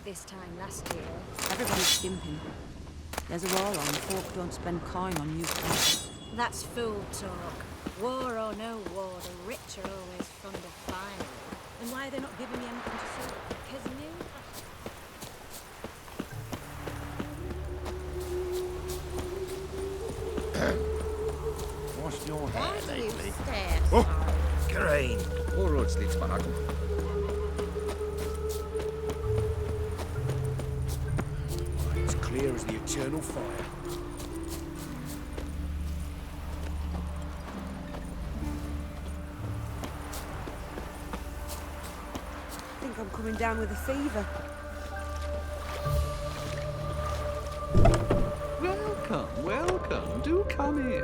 this time last year. Everybody's skimping. There's a war on, folk don't spend coin on new clothes. That's fool talk. War or no war, the rich are always fond of finery. Then why are they not giving me anything to sell? Because new... Washed your hair lately? Oh, Great. vooruitslitspakken. As clear as the eternal fire. I think I'm coming down with a fever. Welcome, welcome. Do come in.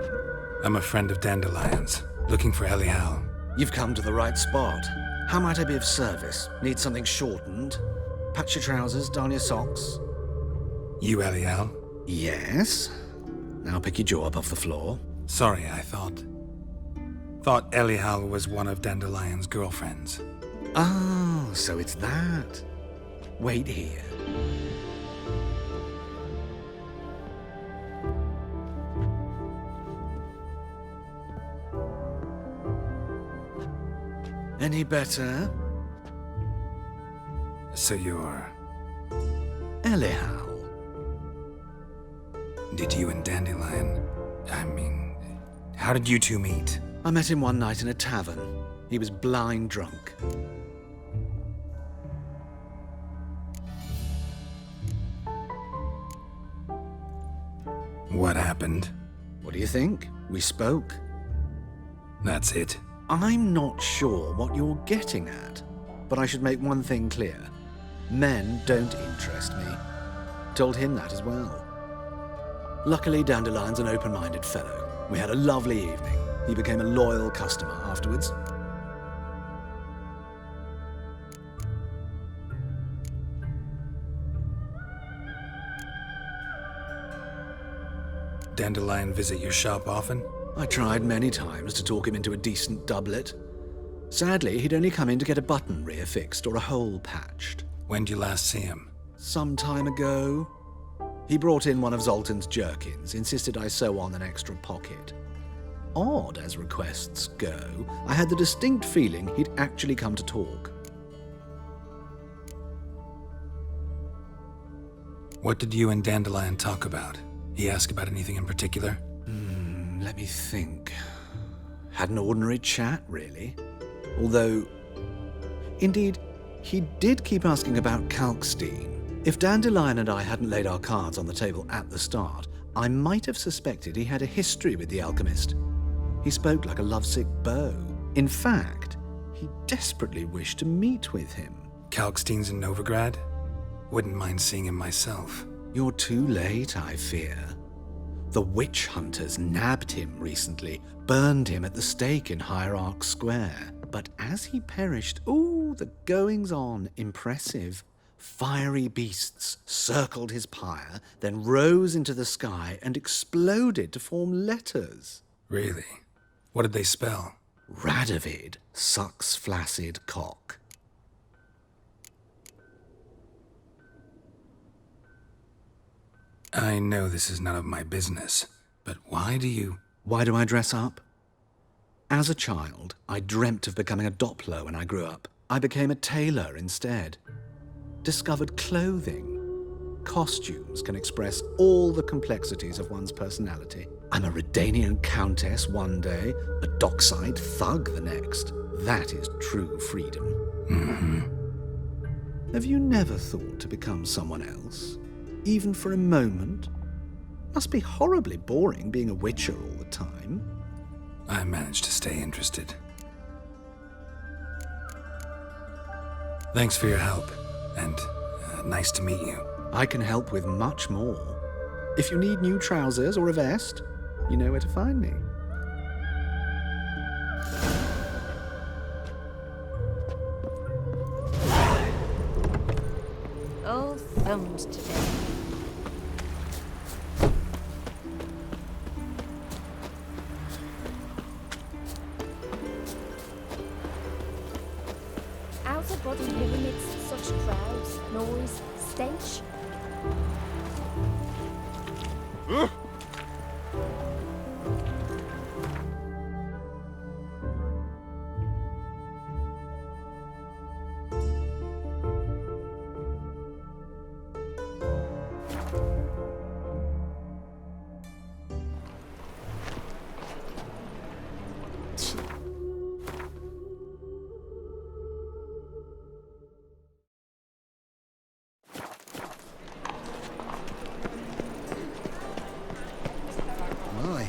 I'm a friend of Dandelion's, looking for Elial. You've come to the right spot. How might I be of service? Need something shortened? Patch your trousers, darn your socks? You Elial? Yes. Now pick your jaw up off the floor. Sorry, I thought Elial was one of Dandelion's girlfriends. Oh, so it's that. Wait here. Any better? So you're... Elial. Did you and Dandelion... how did you two meet? I met him one night in a tavern. He was blind drunk. What happened? What do you think? We spoke. That's it. I'm not sure what you're getting at, but I should make one thing clear. Men don't interest me. Told him that as well. Luckily, Dandelion's an open-minded fellow. We had a lovely evening. He became a loyal customer afterwards. Dandelion visit your shop often? I tried many times to talk him into a decent doublet. Sadly, he'd only come in to get a button reaffixed or a hole patched. When did you last see him? Some time ago. He brought in one of Zoltan's jerkins, insisted I sew on an extra pocket. Odd as requests go, I had the distinct feeling he'd actually come to talk. What did you and Dandelion talk about? He asked about anything in particular? Let me think. Had an ordinary chat, really. Although, indeed, he did keep asking about Kalkstein. If Dandelion and I hadn't laid our cards on the table at the start, I might have suspected he had a history with the alchemist. He spoke like a lovesick beau. In fact, he desperately wished to meet with him. Kalkstein's in Novigrad? Wouldn't mind seeing him myself. You're too late, I fear. The witch hunters nabbed him recently, burned him at the stake in Hierarch Square. But as he perished, the goings-on, impressive. Fiery beasts circled his pyre, then rose into the sky and exploded to form letters. Really? What did they spell? Radovid sucks flaccid cock. I know this is none of my business, but why do you... Why do I dress up? As a child, I dreamt of becoming a Doppler when I grew up. I became a tailor instead. Discovered clothing. Costumes can express all the complexities of one's personality. I'm a Redanian countess one day, a dockside thug the next. That is true freedom. Mm-hmm. Have you never thought to become someone else? Even for a moment? Must be horribly boring being a witcher all the time. I managed to stay interested. Thanks for your help, and nice to meet you. I can help with much more. If you need new trousers or a vest, you know where to find me. All thumbs today. Out of body here amidst such crowds, noise, stench. My,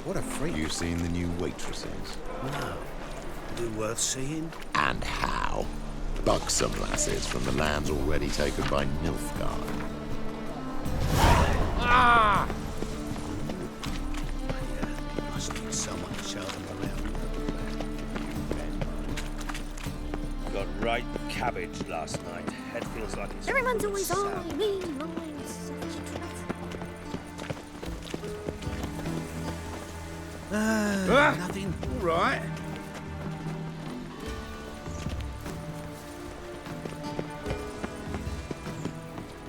what a freak. You seen the new waitresses? No. Do worth seeing? And how? Buxom lasses from the lands already taken by Nilfgaard. Ah! Must need someone to show them around. Got right cabbage last night. Head feels like it's... Everyone's always sour. on me, mine, such a Nothing. All right.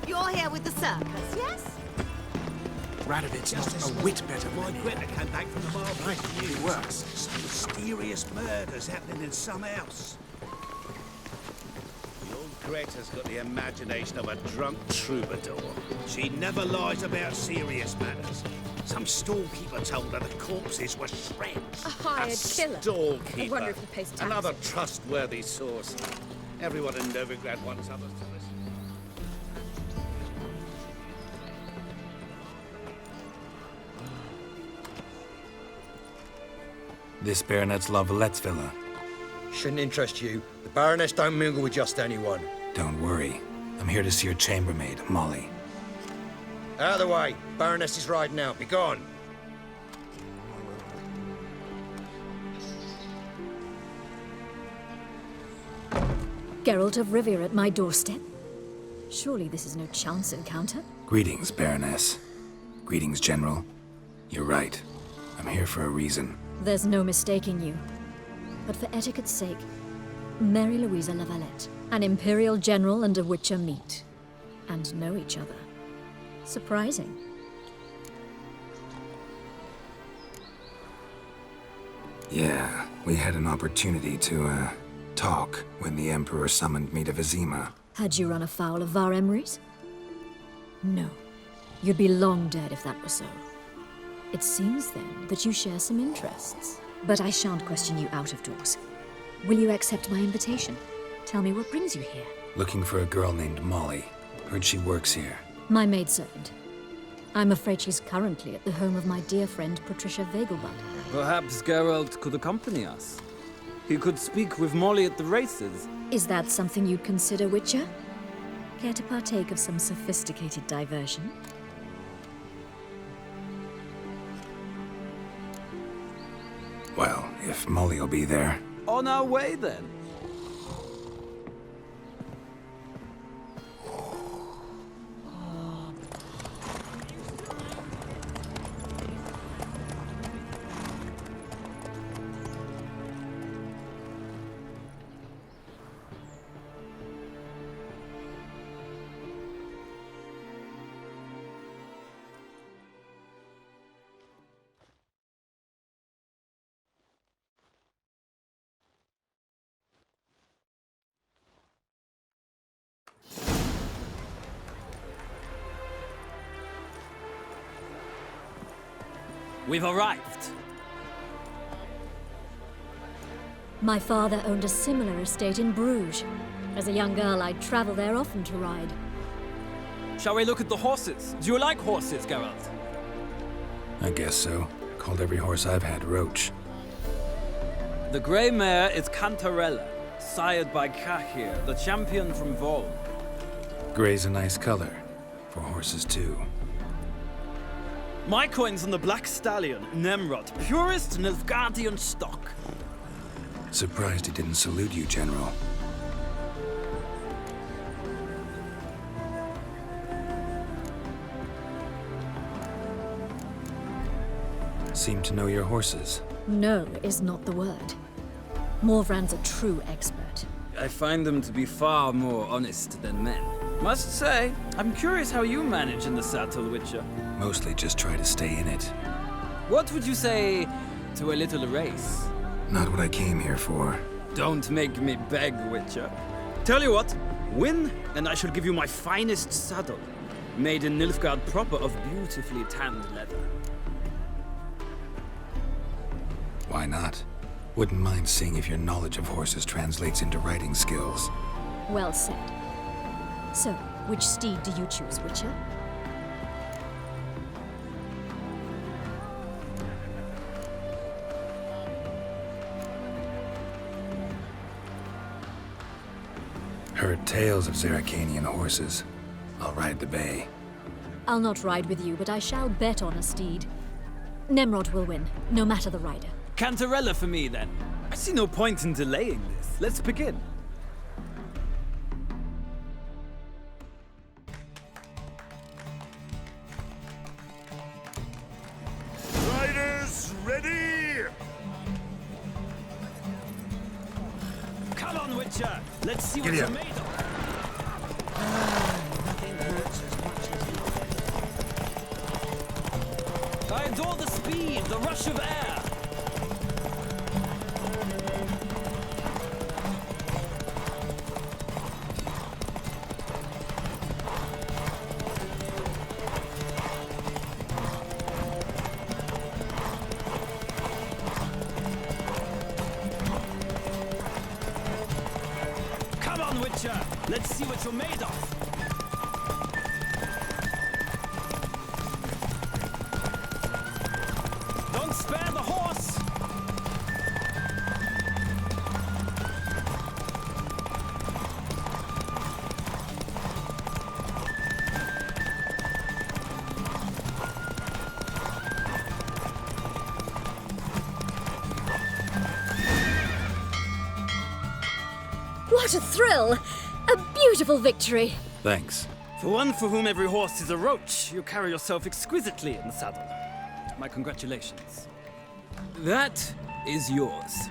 You're here with the circus, yes? Radovit's not a whit better. My Greta came back from the market. Right, it works. Some mysterious murders happening in some house. The old Greta's got the imagination of a drunk troubadour. She never lies about serious matters. Some storekeeper told her the corpses were shreds. A hired killer. Storekeeper. I wonder if he pays tax. Another trustworthy source. Everyone in Novigrad wants others to listen. This Baronet's La Vallette's villa. Shouldn't interest you. The Baroness don't mingle with just anyone. Don't worry. I'm here to see your chambermaid, Molly. Out of the way. Baroness is riding out. Be gone. Geralt of Rivia at my doorstep? Surely this is no chance encounter? Greetings, Baroness. Greetings, General. You're right. I'm here for a reason. There's no mistaking you. But for etiquette's sake, Mary Louisa La Valette, an Imperial General and a Witcher meet. And know each other. Surprising. Yeah, we had an opportunity to, talk when the Emperor summoned me to Vizima. Had you run afoul of Var Emrys? No. You'd be long dead if that were so. It seems, then, that you share some interests. But I shan't question you out of doors. Will you accept my invitation? Tell me what brings you here. Looking for a girl named Molly. Heard she works here. My maidservant. I'm afraid she's currently at the home of my dear friend Patricia Vegelbud. Perhaps Geralt could accompany us. He could speak with Molly at the races. Is that something you'd consider, Witcher? Care to partake of some sophisticated diversion? Well, if Molly'll be there. On our way, then. We've arrived. My father owned a similar estate in Bruges. As a young girl, I'd travel there often to ride. Shall we look at the horses? Do you like horses, Geralt? I guess so. Called every horse I've had Roach. The grey mare is Cantarella, sired by Cahir, the champion from Vol. Gray's a nice color. For horses, too. My coin's on the black stallion, Nemrod, purest Nilfgaardian stock. Surprised he didn't salute you, General. Seem to know your horses. No is not the word. Morvran's a true expert. I find them to be far more honest than men. Must say, I'm curious how you manage in the saddle, Witcher. Mostly just try to stay in it. What would you say to a little race? Not what I came here for. Don't make me beg, Witcher. Tell you what, win, and I shall give you my finest saddle. Made in Nilfgaard proper of beautifully tanned leather. Why not? Wouldn't mind seeing if your knowledge of horses translates into riding skills. Well said. So, which steed do you choose, Witcher? Heard tales of Zeracanian horses. I'll ride the bay. I'll not ride with you, but I shall bet on a steed. Nemrod will win, no matter the rider. Cantarella for me, then. I see no point in delaying this. Let's begin. Riders, ready! Come on, Witcher! Let's see what Giddy you're up. made of. Nothing hurts as much as I adore the speed, the rush of air. Come on, Witcher! Let's see what you're made of. Don't spare the horse! What a thrill! A beautiful victory! Thanks. For one for whom every horse is a roach, you carry yourself exquisitely in the saddle. My congratulations. That is yours.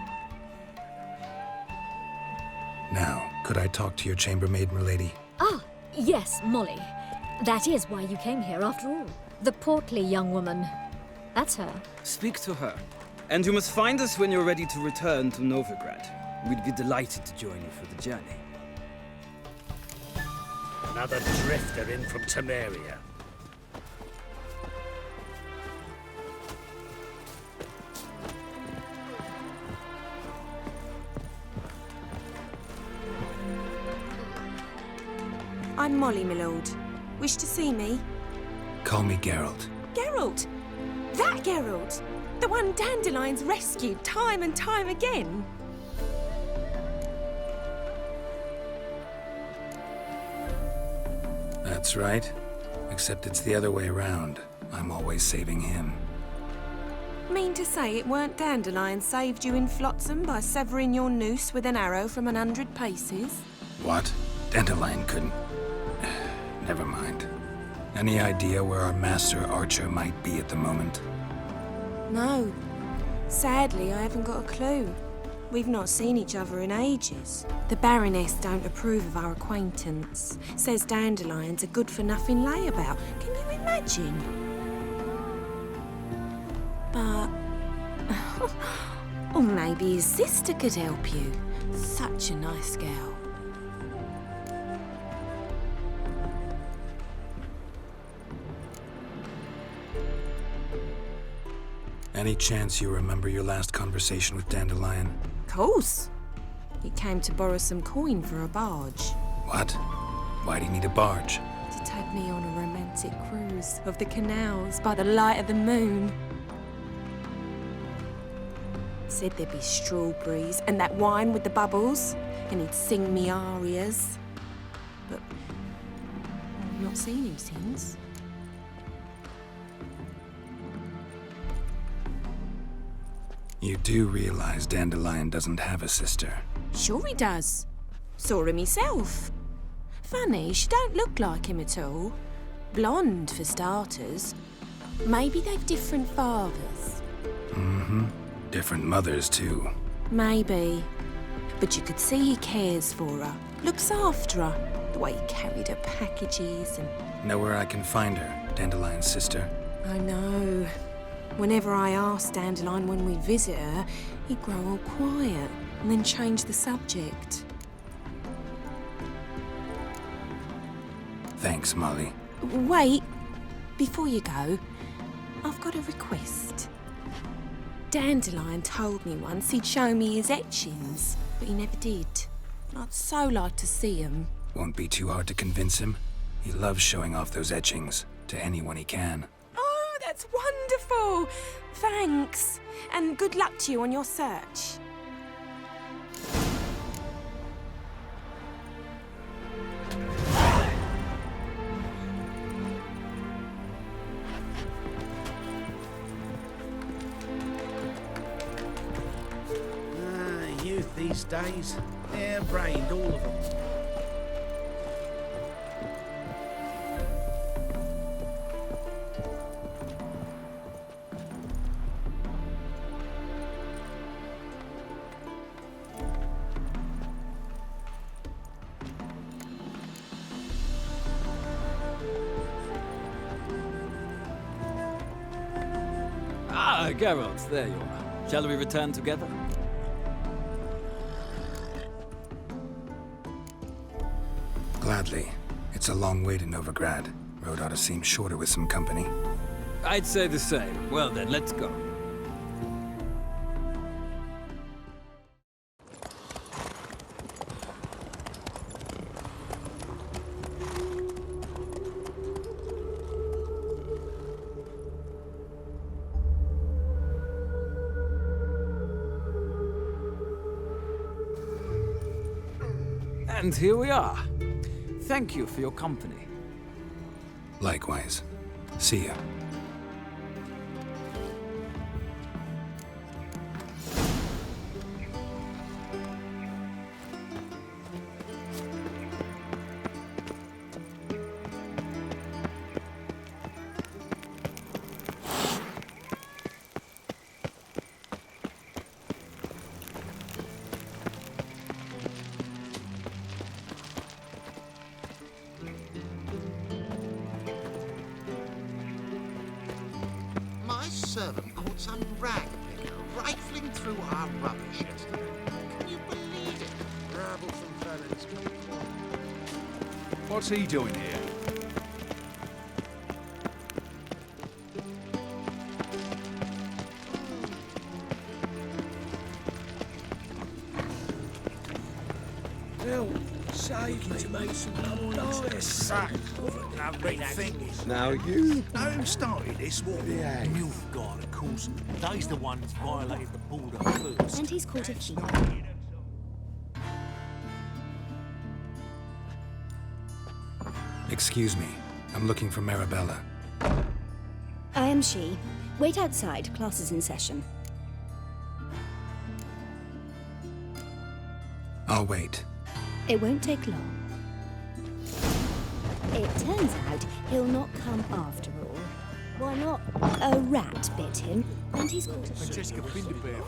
Now, could I talk to your chambermaid, milady? Ah, yes, Molly. That is why you came here after all. The portly young woman. That's her. Speak to her. And you must find us when you're ready to return to Novigrad. We'd be delighted to join you for the journey. Another drifter in from Temeria. I'm Molly, my lord. Wish to see me? Call me Geralt. Geralt! That Geralt! The one Dandelion's rescued time and time again! That's right. Except it's the other way around. I'm always saving him. Mean to say it weren't Dandelion saved you in Flotsam by severing your noose with an arrow from 100 paces? What? Dandelion couldn't... Never mind. Any idea where our master archer might be at the moment? No. Sadly, I haven't got a clue. We've not seen each other in ages. The Baroness don't approve of our acquaintance. Says Dandelion's a good-for-nothing layabout. Can you imagine? But... or maybe his sister could help you. Such a nice girl. Any chance you remember your last conversation with Dandelion? Course. He came to borrow some coin for a barge. What? Why do you need a barge? To take me on a romantic cruise of the canals by the light of the moon. Said there'd be strawberries and that wine with the bubbles, and he'd sing me arias. But I've not seen him since. You do realize Dandelion doesn't have a sister. Sure he does. Saw him himself. Funny, she don't look like him at all. Blonde, for starters. Maybe they've different fathers. Mm-hmm. Different mothers, too. Maybe. But you could see he cares for her. Looks after her. The way he carried her packages and... Know where I can find her, Dandelion's sister? I know. Whenever I asked Dandelion when we'd visit her, he'd grow all quiet and then change the subject. Thanks, Molly. Wait, before you go, I've got a request. Dandelion told me once he'd show me his etchings, but he never did. I'd so like to see them. Won't be too hard to convince him. He loves showing off those etchings to anyone he can. Oh, that's wonderful! Thanks, and good luck to you on your search. Youth these days, hair-brained, all of them. Ah, Geralt, there you are. Shall we return together? Gladly. It's a long way to Novigrad. Road ought to seem shorter with some company. I'd say the same. Well then, let's go. And here we are. Thank you for your company. Likewise. See ya. My servant caught some rag picker rifling through our rubbish yesterday. Can you believe it? Troublesome fellas. What's he doing here? Help! Save me, Mason. I'm sack of lovely things. Now you... Who started this war? Yeah. Nilfgaard, of course. They's the ones violated the border first. And he's caught a thief. Excuse me. I'm looking for Marabella. I am she. Wait outside. Class is in session. I'll wait. It won't take long. It turns out he'll not come after all. Why not? A rat bit him, and he's caught a Francesca Binderbeer.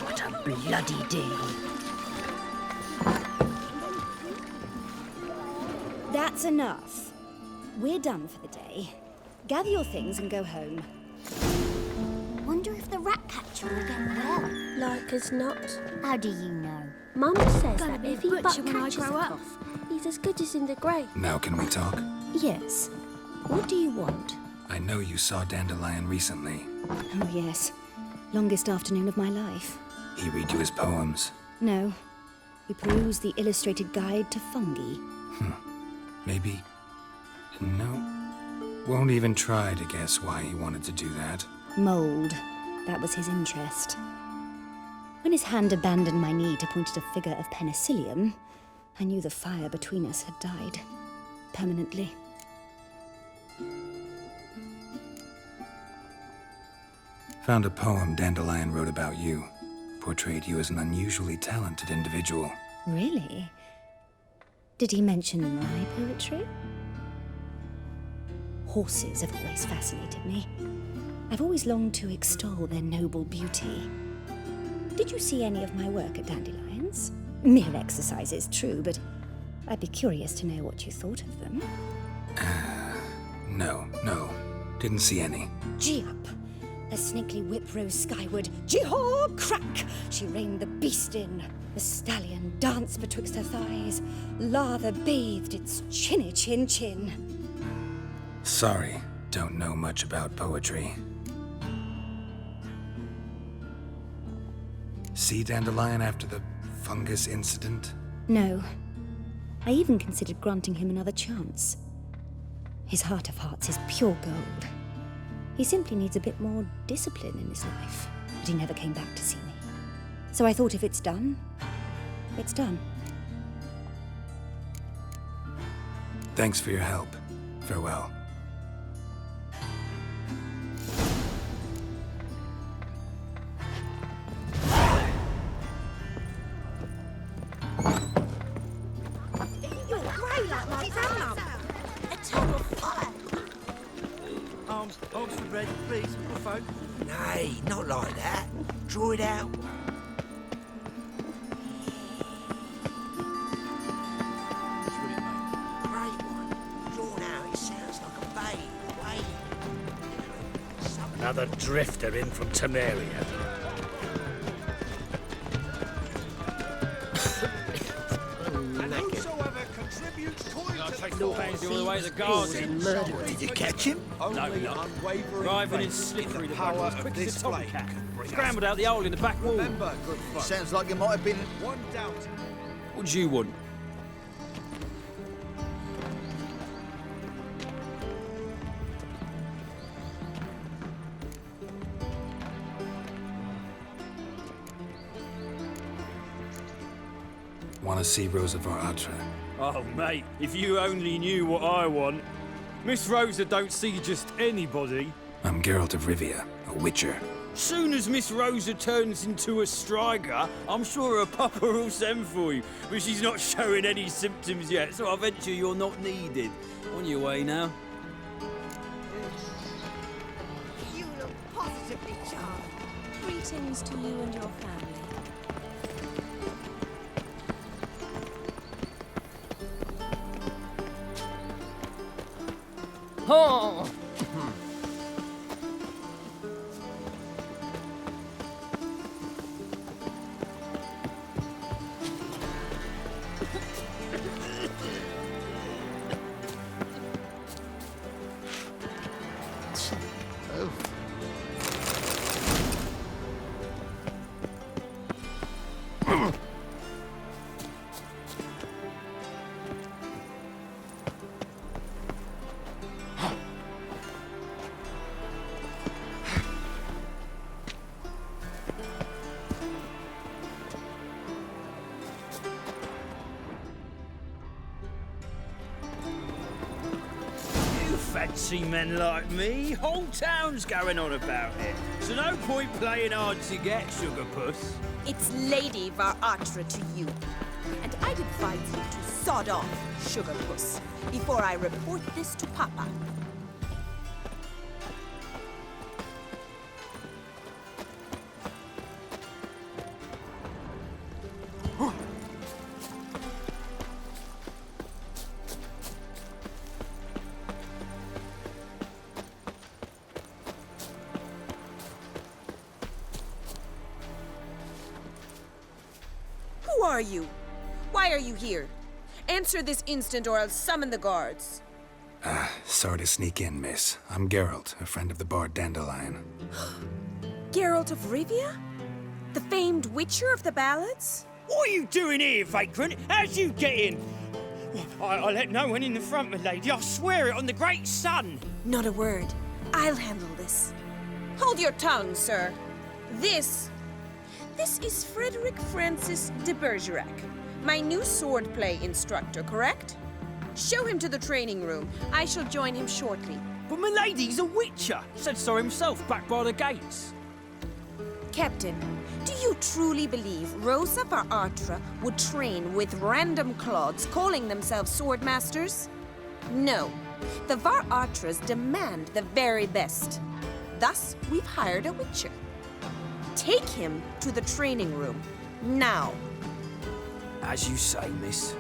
What a bloody day. That's enough. We're done for the day. Gather your things and go home. Wonder if the rat catcher will get well. Like as not. How do you know? Mum says Gonna that be a if he butcher but when I catches grow a up. cough, he's as good as in the grave. Now can we talk? Yes. What do you want? I know you saw Dandelion recently. Oh, yes. Longest afternoon of my life. He read you his poems. No. We perused the illustrated guide to fungi. Maybe... No. Won't even try to guess why he wanted to do that. Mold. That was his interest. When his hand abandoned my knee to point at a figure of penicillium, I knew the fire between us had died. Permanently. Found a poem Dandelion wrote about you. Portrayed you as an unusually talented individual. Really? Did he mention my poetry? Horses have always fascinated me. I've always longed to extol their noble beauty. Did you see any of my work at Dandelions? Mere exercises, true, but I'd be curious to know what you thought of them. No. Didn't see any. Gee up! The snakely whip rose skyward. Gee-haw! Crack! She reined the beast in. The stallion danced betwixt her thighs. Lather bathed its chinny chin. Sorry, don't know much about poetry. See Dandelion after the fungus incident? No. I even considered granting him another chance. His heart of hearts is pure gold. He simply needs a bit more discipline in his life. But he never came back to see me. So I thought if it's done, it's done. Thanks for your help. Farewell. Arms for bread, please, little folk. Nay, not like that. Draw it out. Great one. Drawn out, it sounds like a babe. Waiting. Another drifter in from Temeria. No hands all the way to the garden. Did you catch him? No, not. Driving in slippery the power as quick as a tomcat. Scrambled out the hole in the back wall. Remember, good folk. Sounds like you might have been... One doubt. What do you want? Want to see Rosa Atra? Oh, mate, if you only knew what I want. Miss Rosa don't see just anybody. I'm Geralt of Rivia, a witcher. Soon as Miss Rosa turns into a striker, I'm sure her papa will send for you. But she's not showing any symptoms yet, so I venture you're not needed. On your way now. You look positively charmed. Greetings to you and your family. Oh! Fancy men like me, whole town's going on about it. So no point playing hard to get, sugar puss. It's Lady Atra to you. And I'd advise you to sod off, sugar puss, before I report this to Papa. Who are you? Why are you here? Answer this instant or I'll summon the guards. Sorry to sneak in, miss. I'm Geralt, a friend of the bard Dandelion. Geralt of Rivia? The famed witcher of the ballads? What are you doing here, vagrant? How'd you get in? I let no one in the front, my lady. I swear it on the great sun. Not a word. I'll handle this. Hold your tongue, sir. This is Frederick Francis de Bergerac, my new swordplay instructor, correct? Show him to the training room. I shall join him shortly. But my lady's a witcher. Said so himself back by the gates. Captain, do you truly believe Rosa Atra would train with random clods calling themselves sword masters? No. The Var Archers demand the very best. Thus, we've hired a Witcher. Take him to the training room, now. As you say, miss.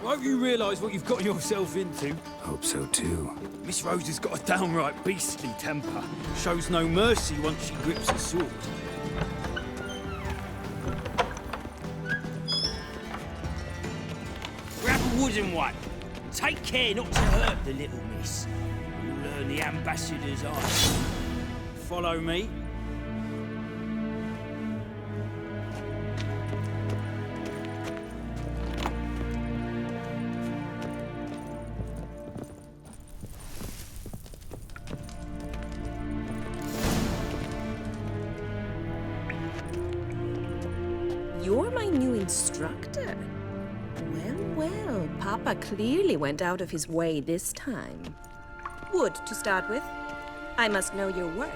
Won't you realise what you've got yourself into? Hope so too. Miss Rose has got a downright beastly temper. Shows no mercy once she grips a sword. Grab a wooden one. Take care not to hurt the little miss. You'll learn the ambassador's eye. Follow me. You're my new instructor. Well, Papa clearly went out of his way this time. Wood, to start with. I must know your worth.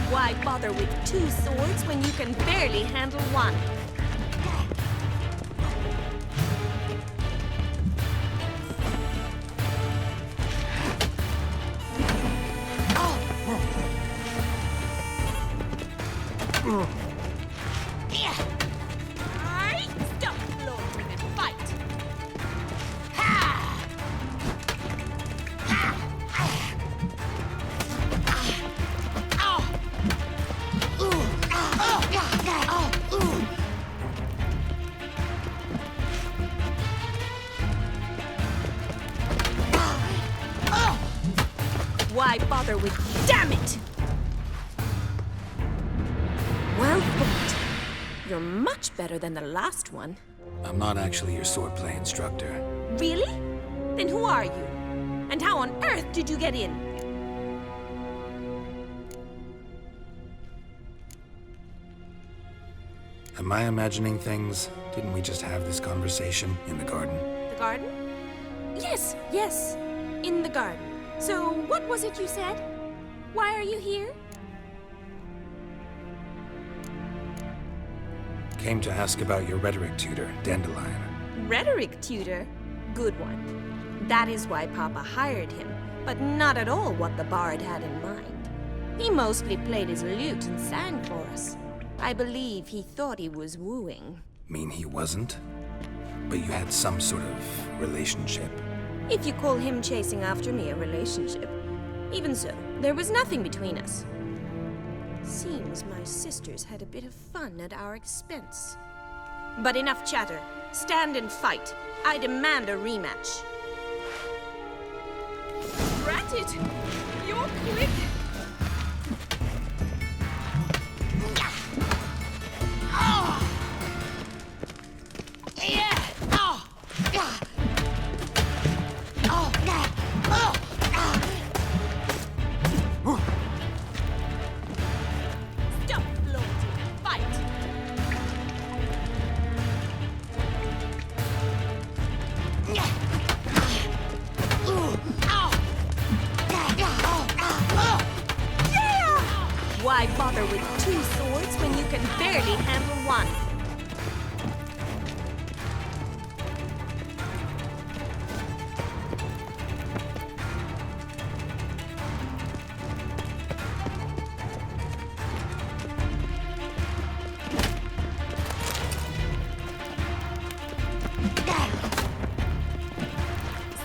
Why bother with two swords when you can barely handle one? Stop floating and fight! Why bother with... Damn it! Well fought. You're much better than the last one. I'm not actually your swordplay instructor. Really? Then who are you? And how on earth did you get in? Am I imagining things? Didn't we just have this conversation in the garden? The garden? Yes. In the garden. So, what was it you said? Why are you here? Came to ask about your rhetoric tutor, Dandelion. Rhetoric tutor? Good one. That is why Papa hired him, but not at all what the bard had in mind. He mostly played his lute and sang for us. I believe he thought he was wooing. Mean he wasn't? But you had some sort of relationship? If you call him chasing after me a relationship. Even so, there was nothing between us. Seems my sisters had a bit of fun at our expense. But enough chatter. Stand and fight. I demand a rematch. Drat it! You're quick! Stop floating and fight! Why bother with two swords when you can barely handle one?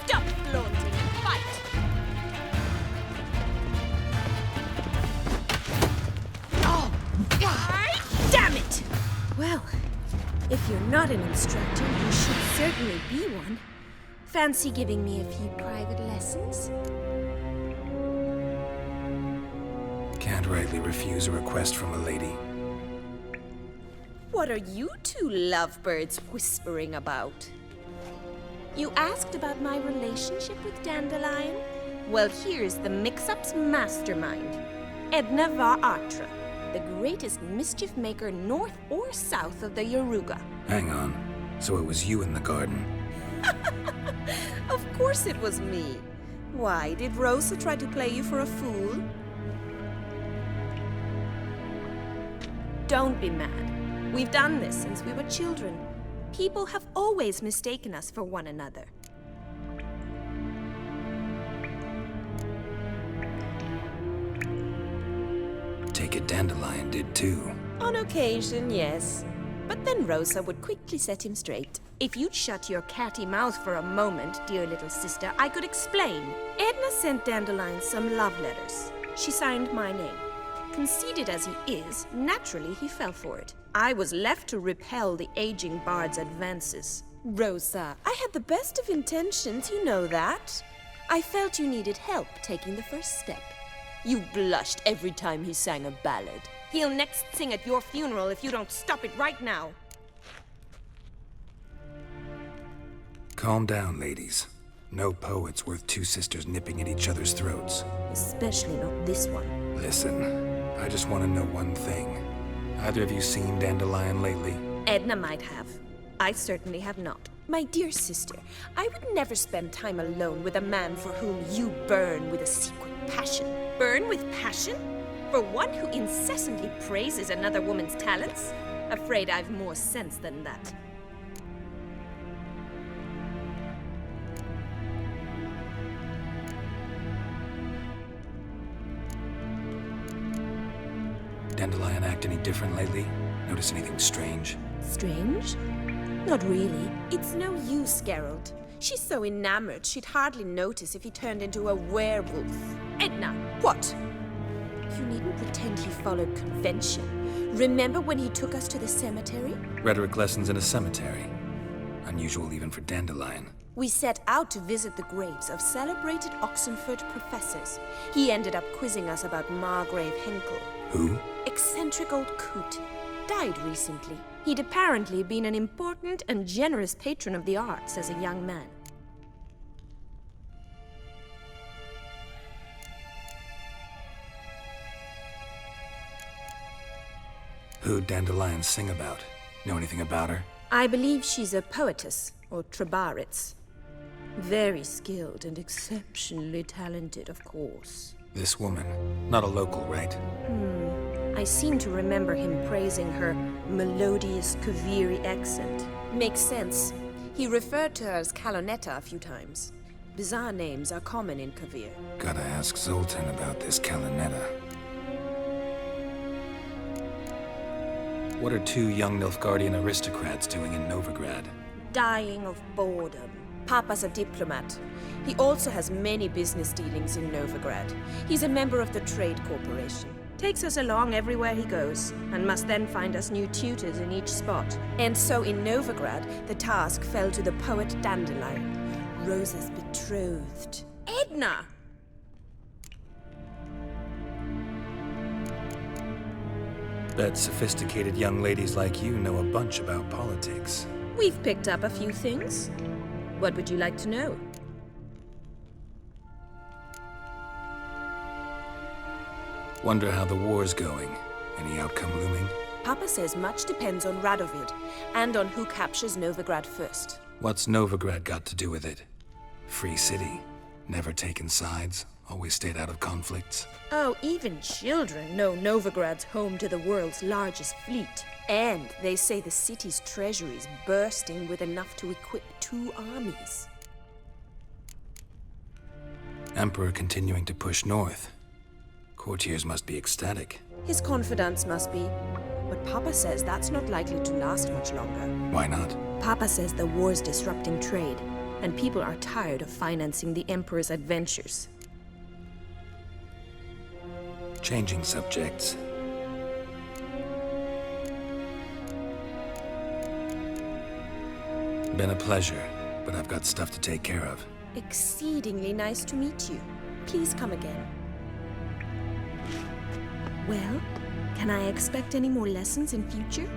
Stop floating and fight! Damn it! Well, If you're not an instructor, you should certainly be one. Fancy giving me a few private lessons? Can't rightly refuse a request from a lady. What are you two lovebirds whispering about? You asked about my relationship with Dandelion? Well, here's the mix-up's mastermind. Edna var Atra, the greatest mischief maker north or south of the Yaruga. Hang on. So it was you in the garden? Of course it was me. Why, did Rosa try to play you for a fool? Don't be mad. We've done this since we were children. People have always mistaken us for one another. Take it Dandelion did too. On occasion, yes. But then Rosa would quickly set him straight. If you'd shut your catty mouth for a moment, dear little sister, I could explain. Edna sent Dandelion some love letters. She signed my name. Conceited as he is, naturally he fell for it. I was left to repel the aging bard's advances. Rosa, I had the best of intentions, you know that. I felt you needed help taking the first step. You blushed every time he sang a ballad. He'll next sing at your funeral if you don't stop it right now. Calm down, ladies. No poet's worth two sisters nipping at each other's throats. Especially not this one. Listen, I just want to know one thing. Either of you seen Dandelion lately? Edna might have. I certainly have not. My dear sister, I would never spend time alone with a man for whom you burn with a secret passion. Burn with passion? For one who incessantly praises another woman's talents? Afraid I've more sense than that. Dandelion act any different lately? Notice anything strange? Strange? Not really. It's no use, Geralt. She's so enamored she'd hardly notice if he turned into a werewolf. Edna, what? You needn't pretend he followed convention. Remember when he took us to the cemetery? Rhetoric lessons in a cemetery. Unusual even for Dandelion. We set out to visit the graves of celebrated Oxenford professors. He ended up quizzing us about Margrave Henkel. Who? Eccentric old coot. Died recently. He'd apparently been an important and generous patron of the arts as a young man. Who'd Dandelion sing about? Know anything about her? I believe she's a poetess, or trabaritz. Very skilled and exceptionally talented, of course. This woman. Not a local, right? I seem to remember him praising her melodious Kaviri accent. Makes sense. He referred to her as Calloneta a few times. Bizarre names are common in Kavir. Gotta ask Zoltan about this Calloneta. What are two young Nilfgaardian aristocrats doing in Novigrad? Dying of boredom. Papa's a diplomat. He also has many business dealings in Novigrad. He's a member of the Trade Corporation. Takes us along everywhere he goes, and must then find us new tutors in each spot. And so in Novigrad, the task fell to the poet Dandelion, Rosa's betrothed. Edna! Bet sophisticated young ladies like you know a bunch about politics. We've picked up a few things. What would you like to know? Wonder how the war's going. Any outcome looming? Papa says much depends on Radovid, and on who captures Novigrad first. What's Novigrad got to do with it? Free city. Never taken sides. Always stayed out of conflicts. Oh, even children know Novigrad's home to the world's largest fleet. And they say the city's treasury's bursting with enough to equip 2 armies. Emperor continuing to push north. Courtiers must be ecstatic. His confidants must be. But Papa says that's not likely to last much longer. Why not? Papa says the war's disrupting trade, and people are tired of financing the Emperor's adventures. Changing subjects. Been a pleasure, but I've got stuff to take care of. Exceedingly nice to meet you. Please come again. Well, can I expect any more lessons in future?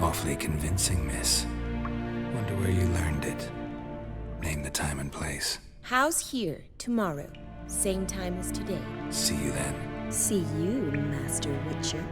Awfully convincing, miss. Wonder where you learned it. Name the time and place. House here, tomorrow. Same time as today. See you then. See you, Master Witcher.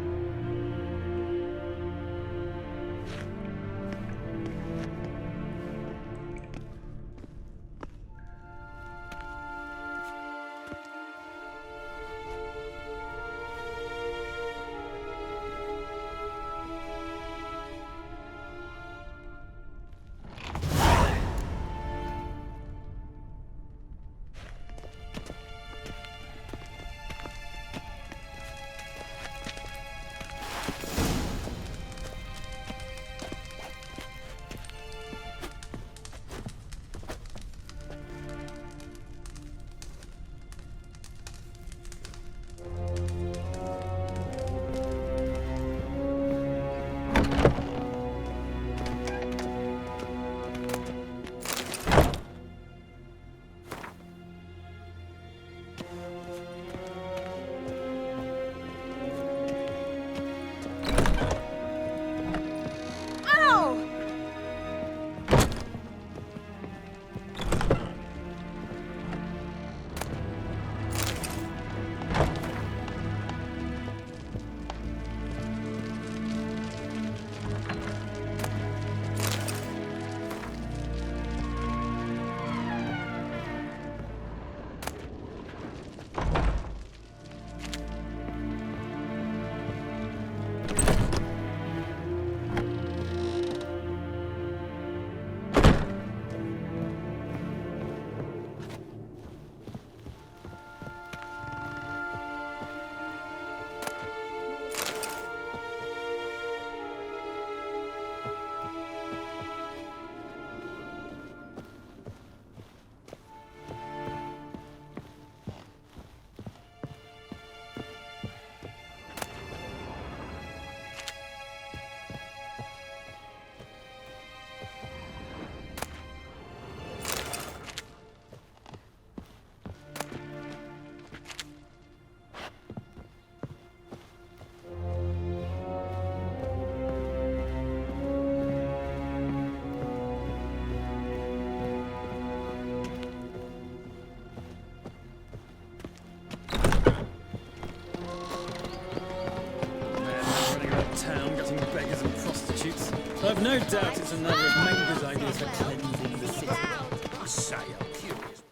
I've no doubt it's another of Menger's ideas for cleansing the city. I say, I'm curious.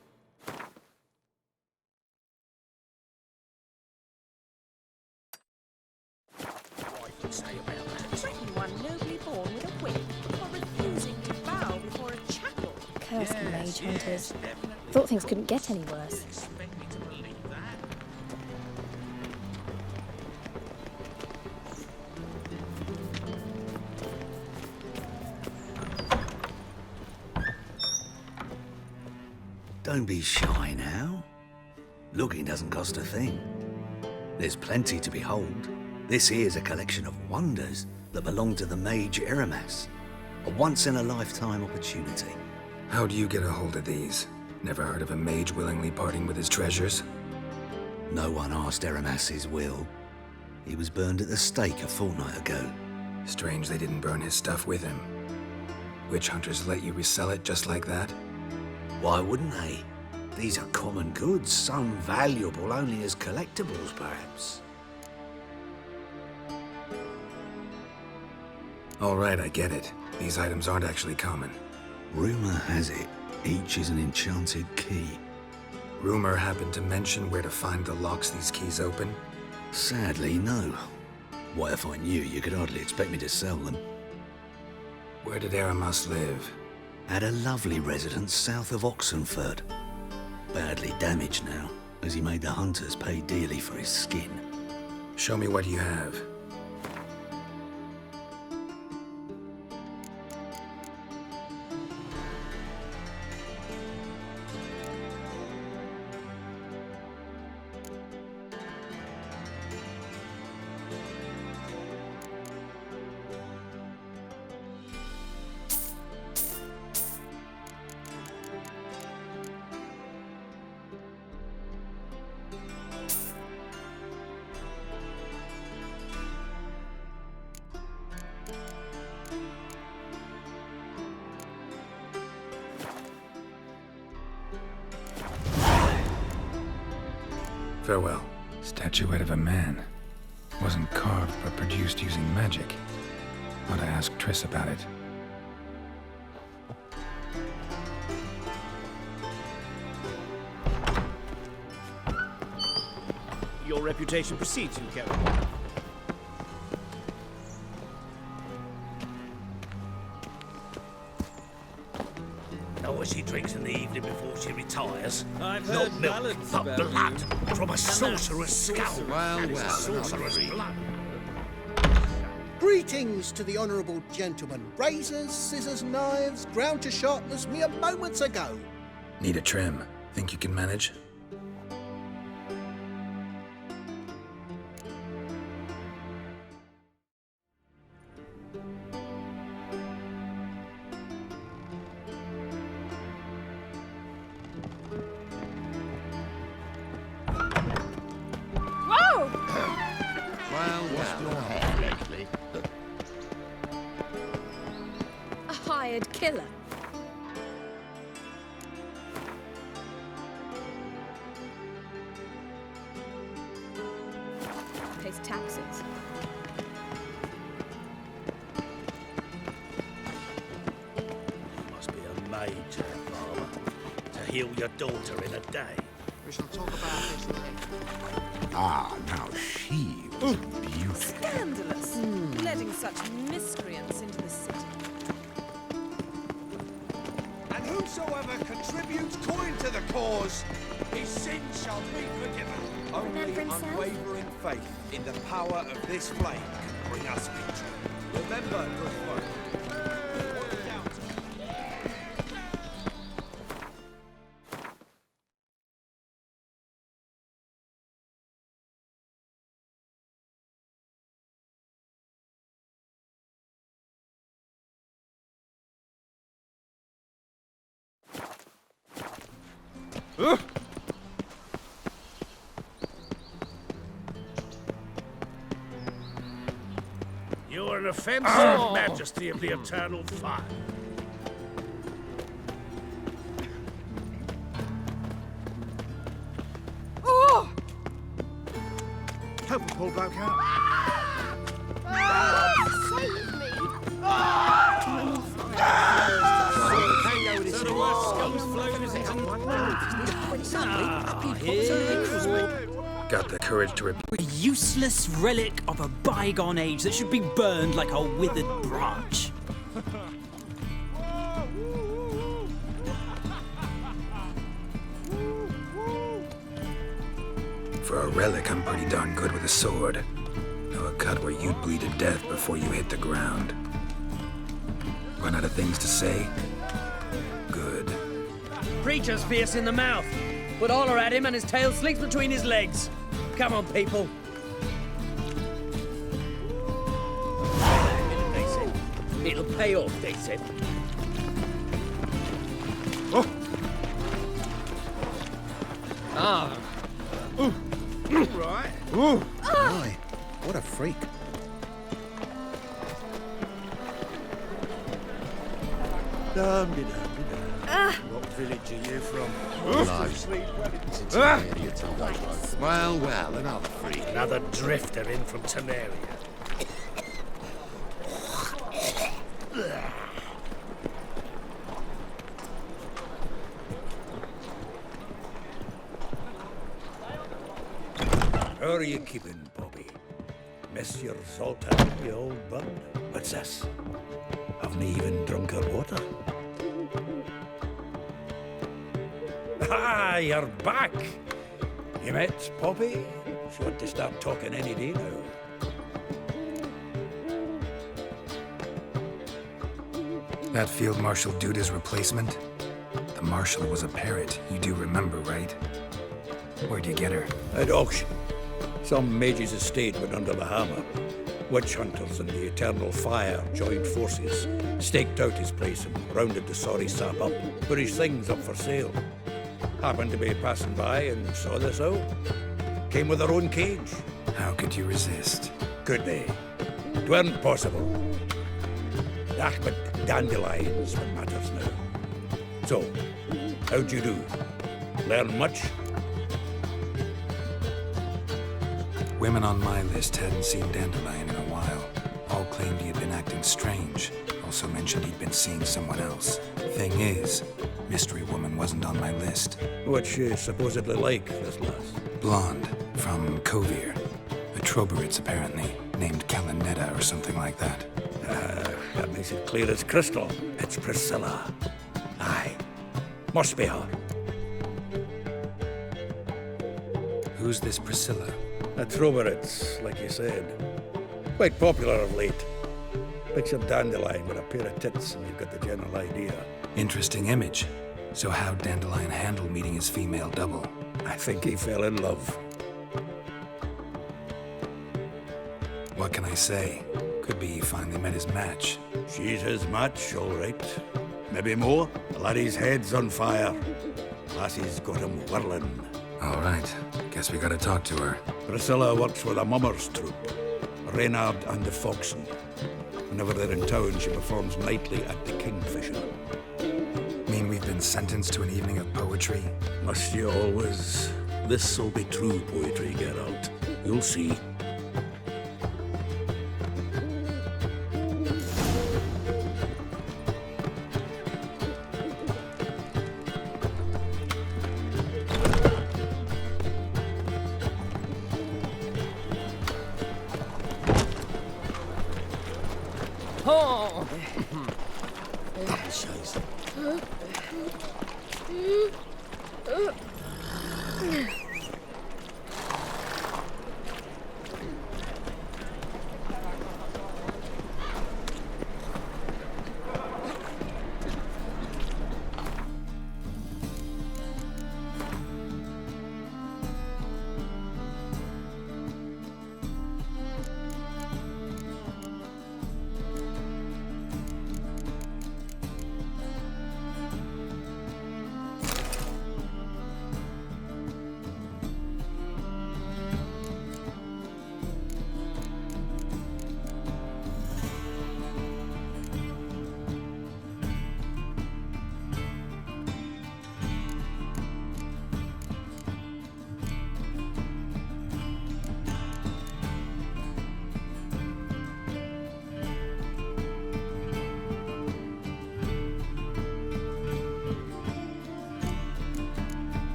What I can say about that? Threaten one nobly born with a whip for refusing to bow before a chapel. Cursed mage hunters. Thought things couldn't get any worse. Expect me to believe that? Don't be shy now. Looking doesn't cost a thing. There's plenty to behold. This here's a collection of wonders that belong to the mage Eramas. A once-in-a-lifetime opportunity. How do you get a hold of these? Never heard of a mage willingly parting with his treasures? No one asked Eramas his will. He was burned at the stake a fortnight ago. Strange they didn't burn his stuff with him. Witch hunters let you resell it just like that? Why wouldn't they? These are common goods, some valuable only as collectibles, perhaps. All right, I get it. These items aren't actually common. Rumor has it, each is an enchanted key. Rumor happened to mention where to find the locks these keys open? Sadly, no. What if I knew, you could hardly expect me to sell them. Where did Eramas live? At a lovely residence south of Oxenford. Badly damaged now, as he made the hunters pay dearly for his skin. Show me what you have. Farewell. Statuette of a man. Wasn't carved, but produced using magic. Ought to ask Triss about it. Your reputation precedes you, Geralt. Know what she drinks in the evening before she retires? I've Not heard milk, ballads but about blood you. from a sorcerer's skull. Well, And it's well, sorcerer's another blood. Greetings to the honourable gentleman. Razors, scissors, knives, ground to sharpness mere moments ago. Need a trim. Think you can manage? Whoa! Well, What's your hair lately? A hired killer. Pays taxes. Must be a major farmer to heal your daughter in a day. we shall talk about this later. Ah, now she was beautiful. Scandalous. Letting such miscreants into the city. And whosoever contributes coin to the cause, his sins shall be forgiven. Remember Only himself? unwavering faith in the power of this flame can bring us victory. Remember, good folk. You are an offensive majesty of the eternal fire. Oh! Help the poor bloke out. Save me! Got the courage to A useless relic of a bygone age that should be burned like a withered branch. For a relic, I'm pretty darn good with a sword. Know a cut where you'd bleed to death before you hit the ground. Run out of things to say? Good. Preacher's fierce in the mouth, but holler at him and his tail slinks between his legs. Come on, people. They said. It'll pay off, they said. Oh. Ah. Right. Ooh. My, what a freak. What village are you from? Well, well, another freak. Another drifter in from Temeria. How are you keeping, Bobby? Miss your Zoltan, you old bud? What's this? Haven't even drunk her water? Ah, you're back! You met Poppy? She ought to start talking any day now. That Field Marshal Duda's replacement? The Marshal was a parrot, you do remember, right? Where'd you get her? At auction. Some mage's estate went under the hammer. Witch hunters and the Eternal Fire joined forces, staked out his place and rounded the sorry sap up, put his things up for sale. Happened to be passing by and saw this out. Came with her own cage. How could you resist? Could they? It weren't possible. Ah, but dandelions what matters now. So, how'd you do? Learn much? Women on my list hadn't seen Dandelion in a while. All claimed he had been acting strange. Also mentioned he'd been seeing someone else. Thing is, Mystery Woman wasn't on my list. What's she supposedly like, this lass? Blonde, from Kovir. A Troberits, apparently, named Calloneta or something like that. That makes it clear as crystal. It's Priscilla. Aye. Must be her. Who's this Priscilla? A Troberits, like you said. Quite popular of late. Picture Dandelion with a pair of tits and you've got the general idea. Interesting image. So how'd Dandelion handle meeting his female double? I think he fell in love. What can I say? Could be he finally met his match. She's his match, all right. Maybe more. The laddie's head's on fire. Lassie's got him whirling. All right. Guess we gotta talk to her. Priscilla works with a mummers troupe, Reynard and the Foxen. Whenever they're in town, she performs nightly at the Kingfisher. Mean we've been sentenced to an evening of poetry? Must you always? This'll be true poetry, Geralt. You'll see. Oh!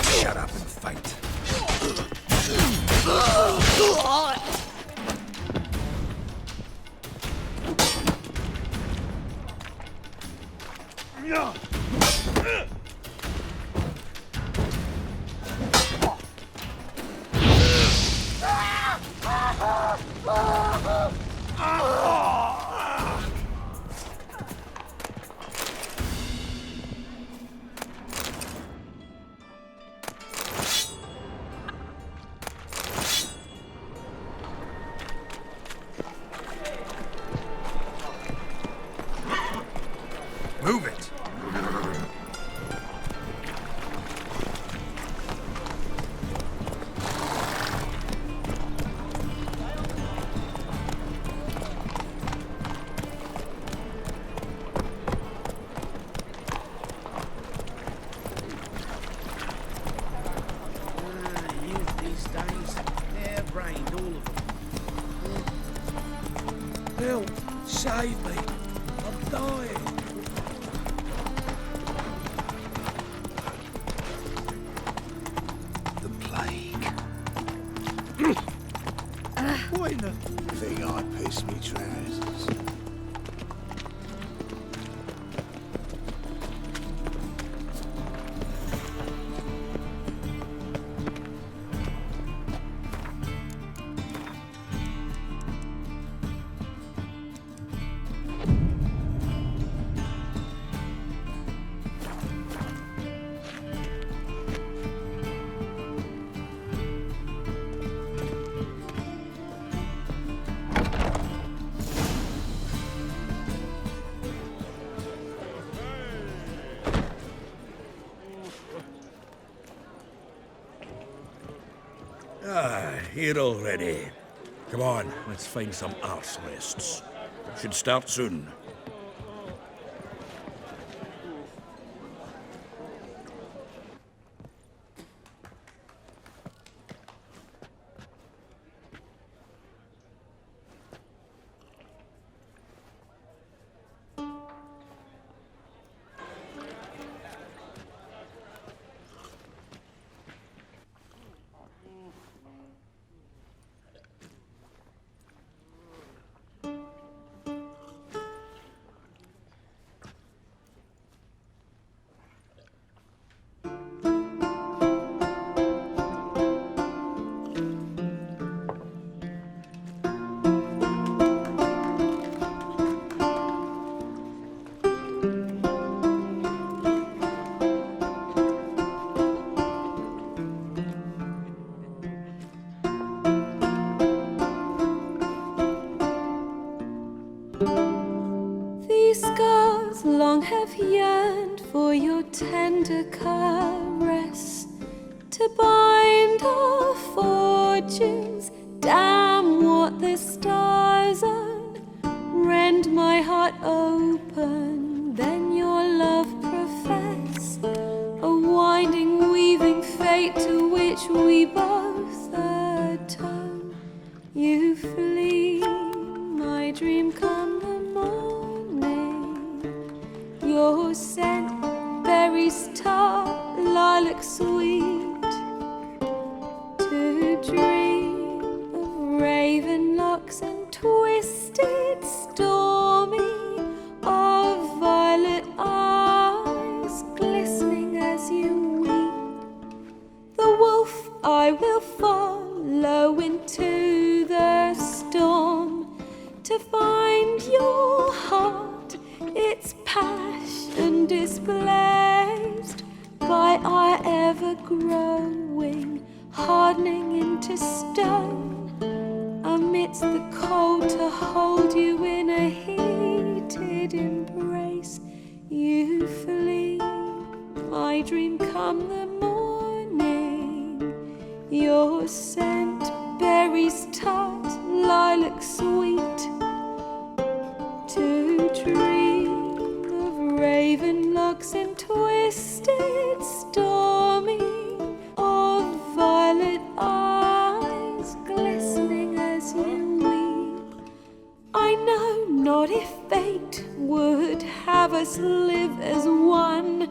Shut up and fight. Move it! Youth these days, hair-brained, all of them. Help! Save me! I'm dying! What in the thing I piss me trousers? here already. Come on, let's find some arse rests. Should start soon. These scars long have yearned for your tender caress, to bind our fortunes. Damn what the stars own. Rend my heart open, then your love profess, a winding, weaving fate to which we both atone. You flee, my dream come the morning. Your scent, berries tart, lilac sweet, to dream of raven locks and twisted, stormy, of violet eyes glistening as you weep. The wolf I will follow into the storm, to find your heart, its passion displaced by our ever-growing, hardening into stone. Amidst the cold, to hold you in a heated embrace. You flee, my dream come the morning. Your scent, berries tart, lilac sweet, to dream of raven locks and twisted, stormy, of violet eyes glistening as you weep. I know not if fate would have us live as one,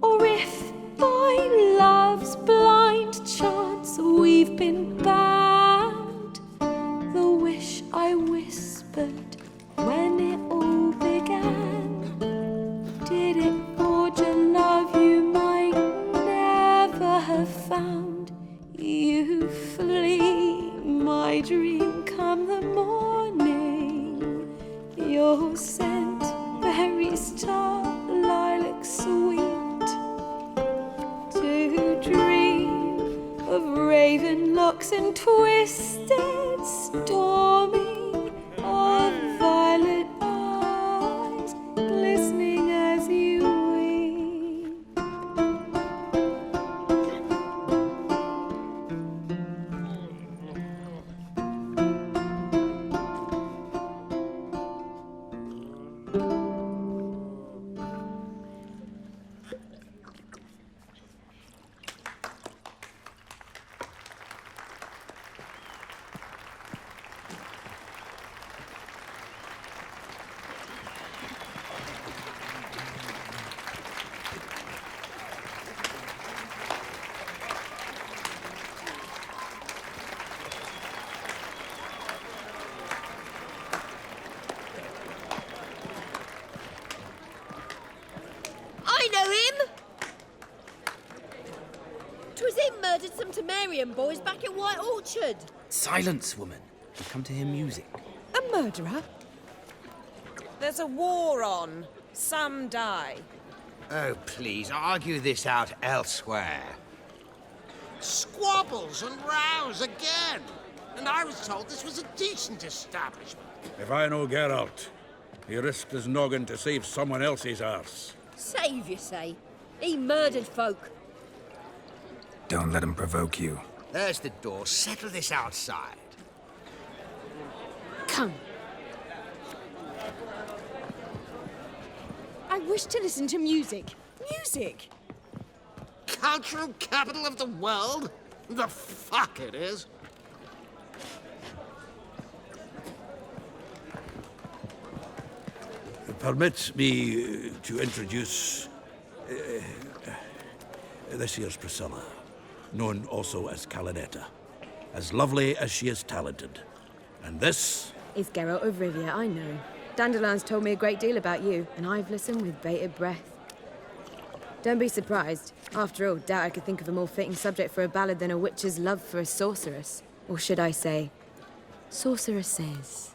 or if by love's blind chance we've been bound. The wish I whispered when it all began, did it forge a love you might never have found? You flee, my dream come the morning. Your scent, berries tart, lilac sweet, to dream of raven locks and twisted, stormy, of violet eyes glistening as you weep. I know him! 'Twas him murdered some Temerian boys back in White Orchard. Silence, woman. We've come to hear music. A murderer? There's a war on. Some die. Oh, please, argue this out elsewhere. Squabbles and rows again. And I was told this was a decent establishment. If I know Geralt, he risked his noggin to save someone else's arse. Save, you say? He murdered folk. Don't let him provoke you. There's the door. Settle this outside. Come. I wish to listen to music. Music! Cultural capital of the world? The fuck it is. Permit me to introduce this here's Priscilla, known also as Calloneta. As lovely as she is talented. And this is Geralt of Rivia, I know. Dandelion's told me a great deal about you, and I've listened with bated breath. Don't be surprised. After all, doubt I could think of a more fitting subject for a ballad than a witch's love for a sorceress. Or should I say, sorceresses.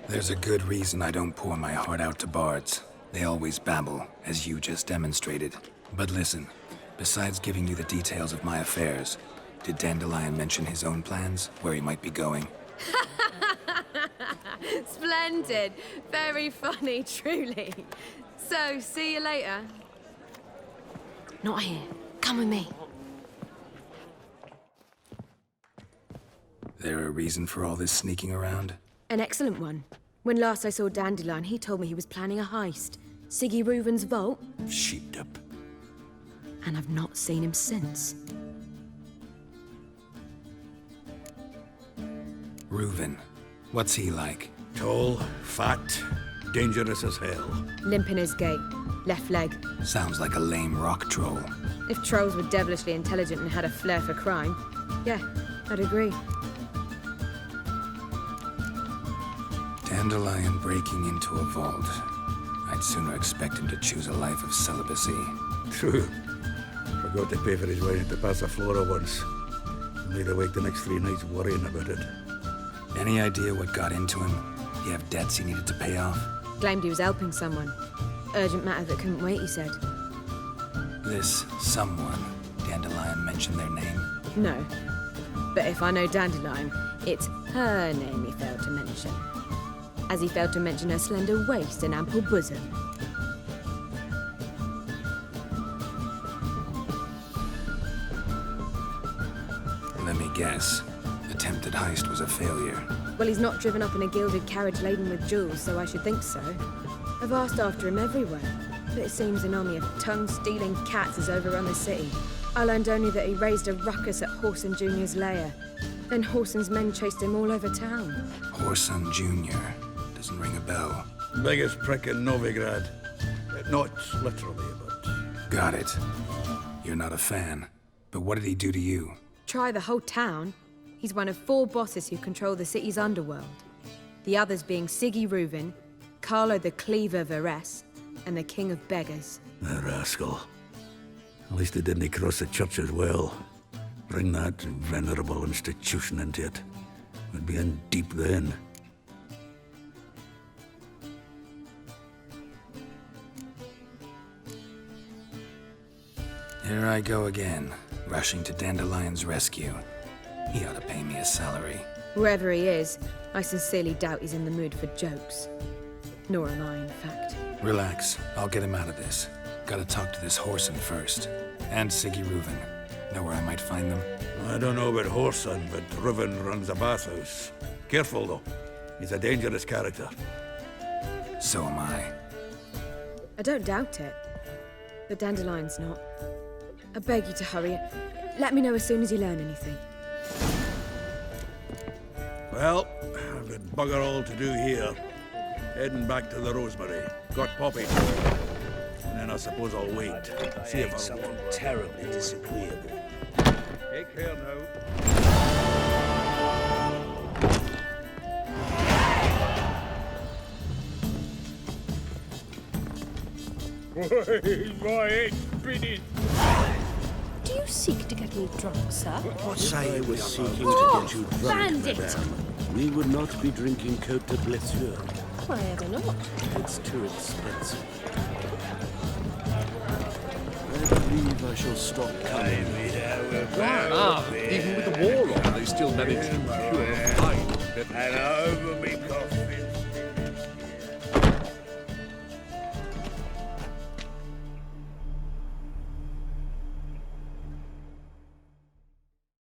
There's a good reason I don't pour my heart out to bards. They always babble, as you just demonstrated. But listen, besides giving you the details of my affairs, did Dandelion mention his own plans, where he might be going? Splendid. Very funny, truly. So, see you later. Not here. Come with me. There a reason for all this sneaking around? An excellent one. When last I saw Dandelion, he told me he was planning a heist. Siggy Reuven's vault. Sheeped up. And I've not seen him since. Reuven. What's he like? Tall, fat, dangerous as hell. Limp in his gait. Left leg. Sounds like a lame rock troll. If trolls were devilishly intelligent and had a flair for crime, yeah, I'd agree. Dandelion breaking into a vault. I'd sooner expect him to choose a life of celibacy. True. Forgot to pay for his wine at the Passaflora once. Laid awake the next 3 nights worrying about it. Any idea what got into him? He have debts he needed to pay off? Claimed he was helping someone. Urgent matter that couldn't wait, he said. This someone, Dandelion mentioned their name? No. But if I know Dandelion, it's her name he failed to mention. As he failed to mention her slender waist and ample bosom. Let me guess. Attempted heist was a failure. Well, he's not driven up in a gilded carriage laden with jewels, so I should think so. I've asked after him everywhere, but it seems an army of tongue-stealing cats has overrun the city. I learned only that he raised a ruckus at Whoreson Jr.'s lair. Then Whoreson's men chased him all over town. Whoreson Jr. Doesn't ring a bell. Biggest prick in Novigrad. Not literally, but... Got it. You're not a fan. But what did he do to you? Try the whole town. He's one of 4 bosses who control the city's underworld. The others being Siggy Reuven, Carlo the Cleaver Varese, and the King of Beggars. The rascal. At least he didn't cross the church as well. Bring that venerable institution into it. We'd be in deep then. Here I go again, rushing to Dandelion's rescue. He ought to pay me a salary. Whoever he is, I sincerely doubt he's in the mood for jokes. Nor am I, in fact. Relax, I'll get him out of this. Gotta talk to this Whoreson first. And Siggy Reuven. Know where I might find them? I don't know about Whoreson, but Reuven runs a bathhouse. Careful, though. He's a dangerous character. So am I. I don't doubt it. But Dandelion's not. I beg you to hurry. Let me know as soon as you learn anything. Well, I've got bugger all to do here. Heading back to the Rosemary. Got Poppy. And then I suppose I'll wait. See if something terribly disagreeable. Take care now. My head's spinning. Do you seek to get me drunk, sir? What say I you, was seeking Oh, to get you drunk, bandit! madame. We would not be drinking Côte de Blessure. Why ever not? It's too expensive. I believe I shall stop coming. Even with the war on, they still manage to procure fine beverages. And over me coffin.